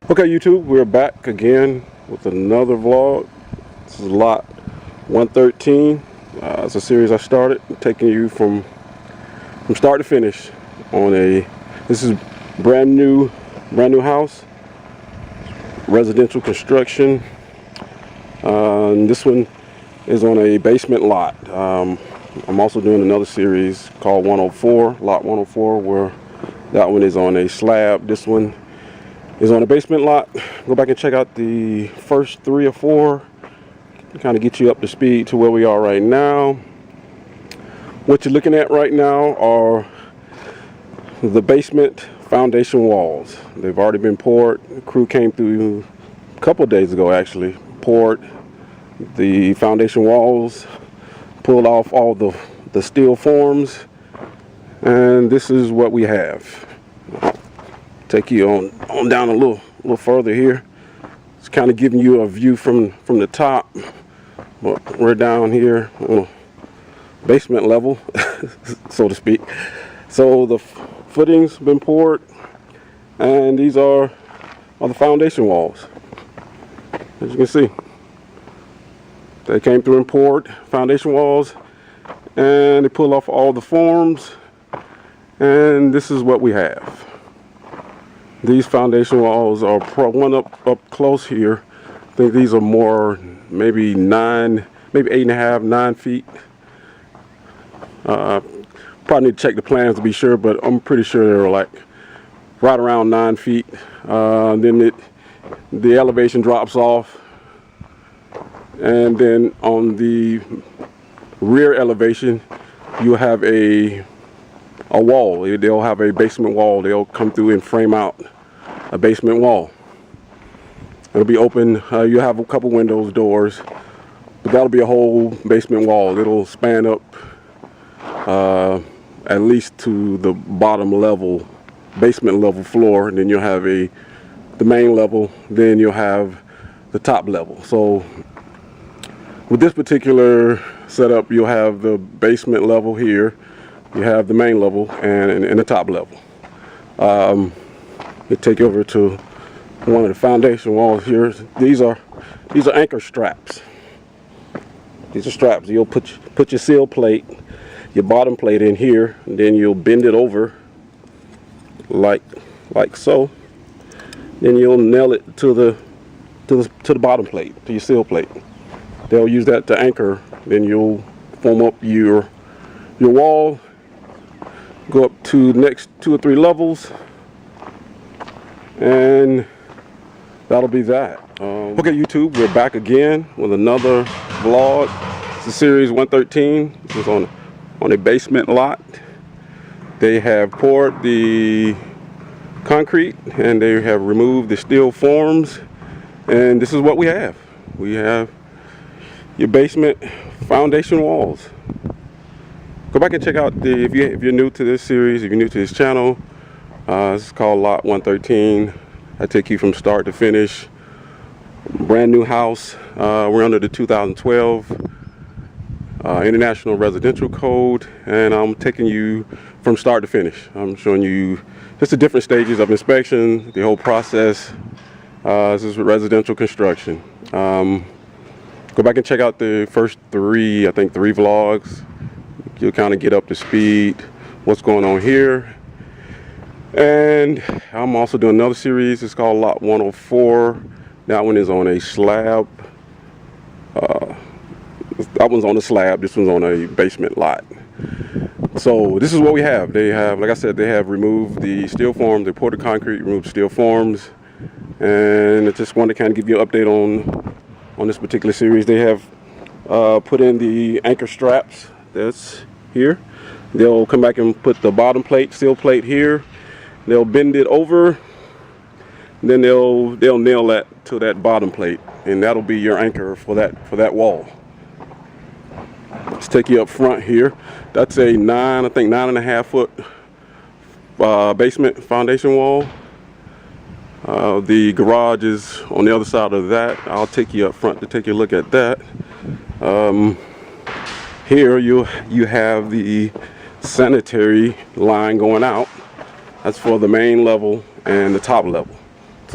Okay, YouTube, we're back again with another vlog. This is lot 113. It's a series I started, taking you from start to finish on this is brand new house, residential construction. And this one is on a basement lot. I'm also doing another series called 104, lot 104, where that one is on a slab. This one is on a basement lot. Go back and check out the first 3 or 4, kind of get you up to speed to where we are right now. What you're looking at right now are the basement foundation walls. They've already been poured. The crew came through a couple of days ago, actually, poured the foundation walls, pulled off all the steel forms, and this is what we have. Take you on down a little further here. It's kind of giving you a view from the top, but we're down here on a basement level, so to speak. So the footings been poured, and these are the foundation walls. As you can see, they came through and poured foundation walls, and they pulled off all the forms, and this is what we have. These foundation walls are one up close here. I think these are more maybe 8.5, 9 feet. Probably need to check the plans to be sure, but I'm pretty sure they're like right around 9 feet. Then the elevation drops off, and then on the rear elevation you have a wall. They'll have a basement wall. They'll come through and frame out a basement wall. It'll be open. You have a couple windows, doors, but that'll be a whole basement wall. It'll span up at least to the bottom level, basement level floor, and then you'll have the main level, then you'll have the top level. So with this particular setup, you'll have the basement level here, you have the main level, and the top level. Let me take you over to one of the foundation walls here. These are anchor straps. These are straps. You'll put your seal plate, your bottom plate in here, and then you'll bend it over like so. Then you'll nail it to the bottom plate, to your seal plate. They'll use that to anchor. Then you'll form up your wall, go up to the next 2 or 3 levels, and that'll be that. Okay, YouTube, we're back again with another vlog. It's a series 113. This is on a basement lot. They have poured the concrete and they have removed the steel forms, and this is what we have. We have your basement foundation walls. Go back and check out if you're new to this series, if you're new to this channel. This is called lot 113. I take you from start to finish. Brand new house. We're under the 2012 International Residential Code, and I'm taking you from start to finish. I'm showing you just the different stages of inspection, the whole process. This is residential construction. Go back and check out the first 3 vlogs. You'll kind of get up to speed what's going on here. And I'm also doing another series. It's called lot 104. That one is on a slab. That one's on a slab. This one's on a basement lot. So this is what we have. They have, like I said, they have removed the steel forms. They poured the concrete, removed the steel forms, and I just wanted to kind of give you an update on this particular series. They have put in the anchor straps. That's here. They'll come back and put the bottom plate, steel plate here. They'll bend it over, then they'll nail that to that bottom plate, and that'll be your anchor for that wall. Let's take you up front here. That's a 9.5 foot basement foundation wall. The garage is on the other side of that. I'll take you up front to take a look at that. Here you have the sanitary line going out. That's for the main level and the top level.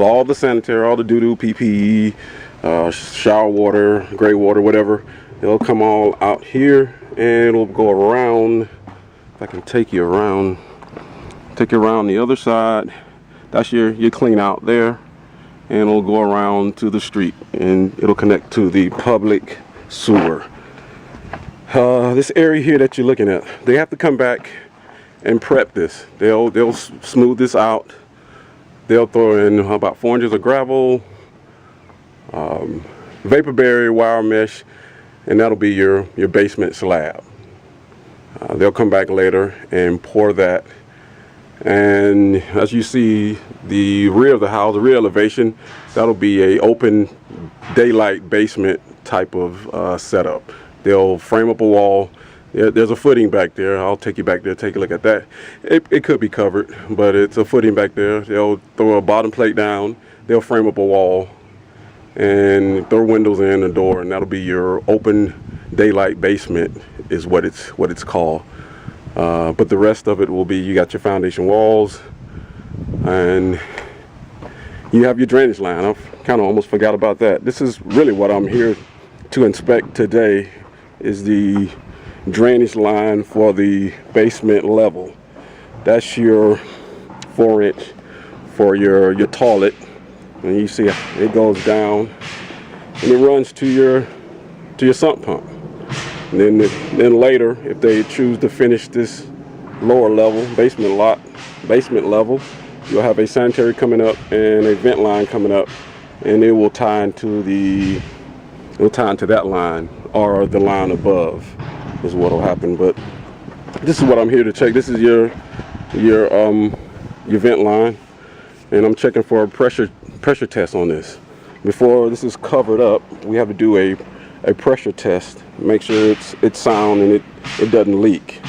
So all the sanitary, all the doo-doo, PPE, shower water, gray water, whatever, it'll come all out here, and it'll go around. If I can take you around the other side, that's your clean out there, and it'll go around to the street, and it'll connect to the public sewer. This area here that you're looking at, they have to come back and prep this. They'll smooth this out. They'll throw in about 4 inches of gravel, vapor barrier, wire mesh, and that'll be your basement slab. They'll come back later and pour that. And as you see, the rear of the house, the rear elevation, that'll be a open daylight basement type of setup. They'll frame up a wall. There's a footing back there. I'll take you back there, take a look at that. It could be covered, but it's a footing back there. They'll throw a bottom plate down. They'll frame up a wall and throw windows in, a door, and that'll be your open daylight basement is what it's called. But the rest of it will be, you got your foundation walls, and you have your drainage line. I've kind of almost forgot about that. This is really what I'm here to inspect today, is the drainage line for the basement level. That's your 4-inch for your toilet, and you see it goes down and it runs to your sump pump. And then later, if they choose to finish this lower level basement level, you'll have a sanitary coming up and a vent line coming up, and it will tie into that line or the line above is what will happen. But this is what I'm here to check. This is your vent line, and I'm checking for a pressure test on this. Before this is covered up, we have to do a pressure test, make sure it's sound and it doesn't leak.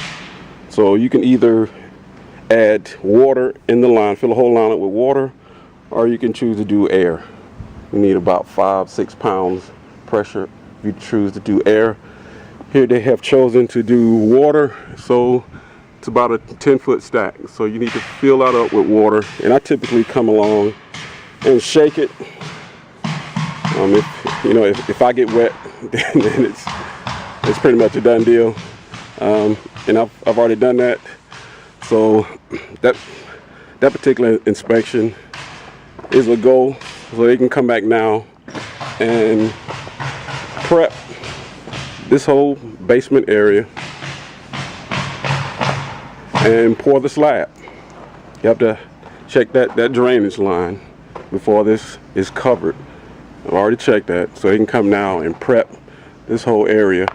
So you can either add water in the line, fill the whole line up with water, or you can choose to do air. You need about 5-6 pounds pressure if you choose to do air. Here they have chosen to do water, so it's about a 10-foot stack. So you need to fill that up with water, and I typically come along and shake it. If I get wet, then it's pretty much a done deal. And I've already done that. So that particular inspection is a go. So they can come back now and prep this whole basement area and pour the slab. You have to check that drainage line before this is covered. I've already checked that, so they can come now and prep this whole area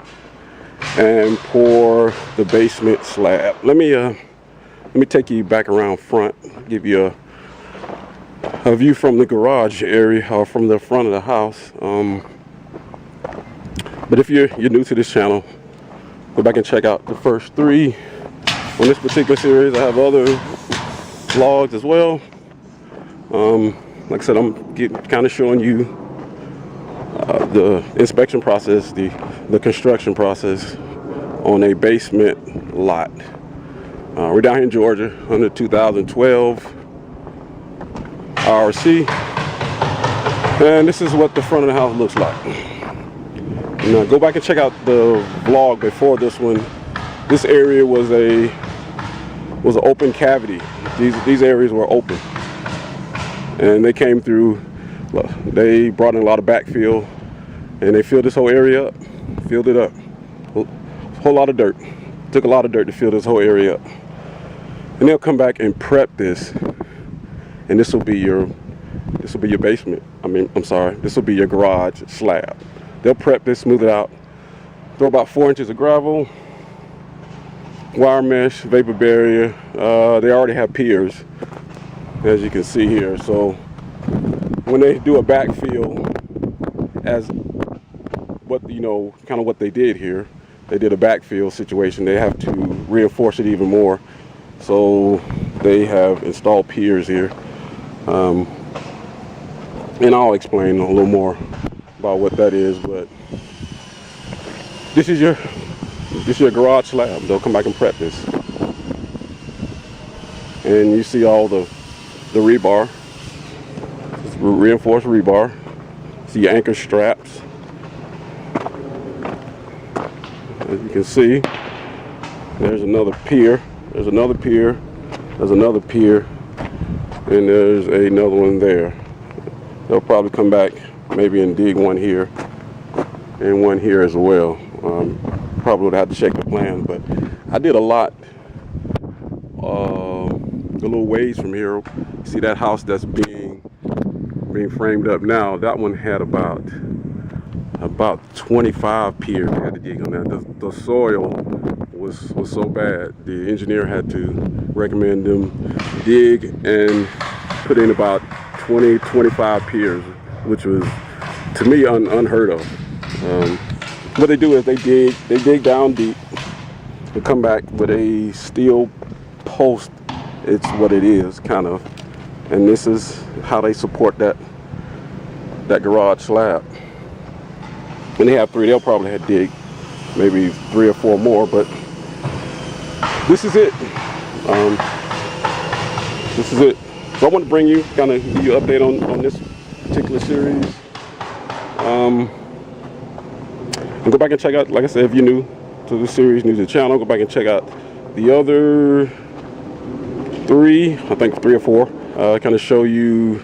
and pour the basement slab. Let me take you back around front, give you a view from the garage area or from the front of the house. But if you're new to this channel, go back and check out the first 3 on this particular series. I have other vlogs as well. Like I said, I'm kind of showing you the inspection process, the construction process on a basement lot. We're down here in Georgia under 2012 RC, and this is what the front of the house looks like. Now go back and check out the vlog before this one. This area was an open cavity. These areas were open, and they came through. They brought in a lot of backfill, and they filled this whole area up. Filled it up. A whole lot of dirt. Took a lot of dirt to fill this whole area up. And they'll come back and prep this, and this will be your basement. This will be your garage slab. They'll prep this, smooth it out, throw about 4 inches of gravel, wire mesh, vapor barrier. They already have piers, as you can see here. So when they do a backfill, as kind of what they did here, they did a backfill situation. They have to reinforce it even more. So they have installed piers here, and I'll explain a little more about what that is. But this is your garage slab. They'll come back and prep this, and you see all the rebar. reinforced rebar. See your anchor straps. As you can see, there's another pier. There's another pier. There's another pier. And there's another one there. They'll probably come back maybe and dig one here and one here as well. Probably would have to check the plan, but I did a lot. A little ways from here. See that house that's being framed up now? That one had about 25 piers I had to dig on that. The soil was so bad. The engineer had to recommend them dig and put in about 20-25 piers, which was to me unheard of. What they do is they dig down deep and come back with a steel post. It's what it is, kind of, and this is how they support that garage slab. When they have 3, they'll probably have to dig maybe 3 or 4 more, but this is it. This is it. So I want to bring you, kind of give you an update on this particular series. And go back and check out, like I said, if you're new to the series, new to the channel, go back and check out the other 3, I think 3 or 4. Kind of show you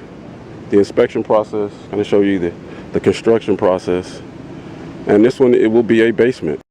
the inspection process, kind of show you the construction process. And this one, it will be a basement.